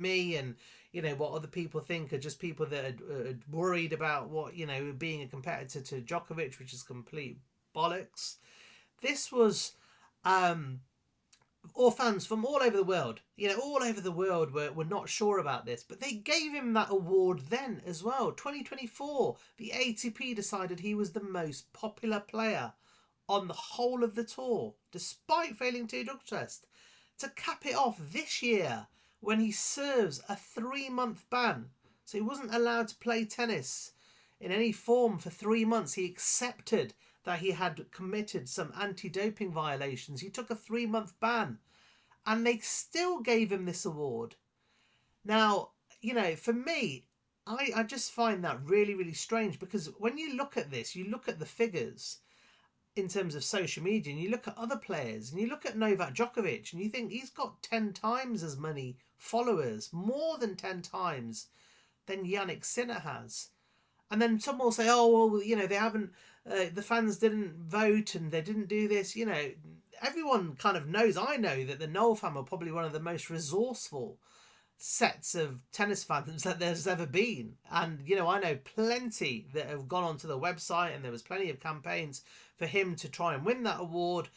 me and what other people think are just people that are worried about what being a competitor to Djokovic, which is complete bollocks. This was all fans from all over the world, all over the world were not sure about this, but they gave him that award then as well. 2024, the ATP decided he was the most popular player on the whole of the tour, despite failing two drug tests. To cap it off this year, when he serves a 3-month ban, so he wasn't allowed to play tennis in any form for 3 months. He accepted that he had committed some anti-doping violations. He took a 3-month ban, and they still gave him this award. Now, for me, I just find that really, really strange, because when you look at this, you look at the figures in terms of social media, and you look at other players, and you look at Novak Djokovic, and you think he's got 10 times as many followers, more than 10 times than Yannick Sinner has. And then some will say, oh, well, they haven't, the fans didn't vote and they didn't do this. Everyone kind of knows, I know, that the Noel family are probably one of the most resourceful sets of tennis fans that there's ever been. And, I know plenty that have gone onto the website, and there was plenty of campaigns for him to try and win that award.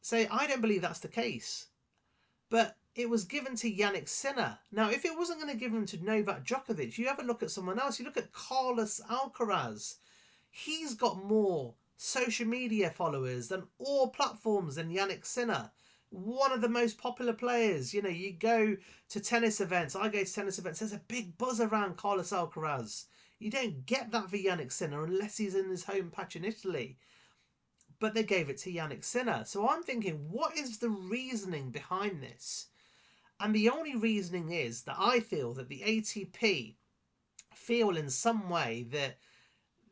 So I don't believe that's the case. But it was given to Yannick Sinner. Now, if it wasn't going to give him to Novak Djokovic, you have a look at someone else. You look at Carlos Alcaraz. He's got more social media followers than all platforms than Yannick Sinner. One of the most popular players. You go to tennis events. I go to tennis events. There's a big buzz around Carlos Alcaraz. You don't get that for Yannick Sinner unless he's in his home patch in Italy. But they gave it to Yannick Sinner. So I'm thinking, what is the reasoning behind this? And the only reasoning is that I feel that the ATP feel in some way that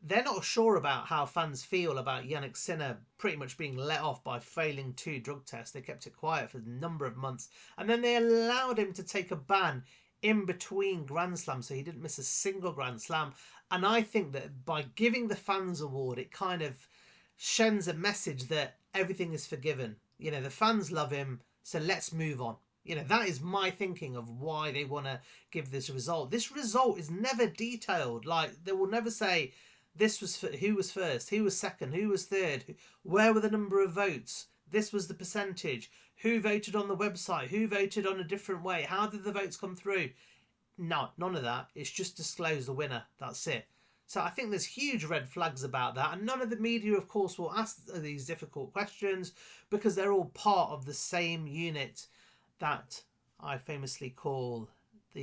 they're not sure about how fans feel about Yannick Sinner pretty much being let off by failing 2 drug tests. They kept it quiet for a number of months, and then they allowed him to take a ban in between Grand Slams, so he didn't miss a single Grand Slam. And I think that by giving the fans award, it kind of sends a message that everything is forgiven. The fans love him, so let's move on. That is my thinking of why they want to give this result. This result is never detailed. Like, they will never say this was who was first, who was second, who was third, where were the number of votes, this was the percentage, who voted on the website, who voted on a different way, how did the votes come through. No, none of that. It's just disclose the winner. That's it. So I think there's huge red flags about that, and none of the media, of course, will ask these difficult questions because they're all part of the same unit that I famously call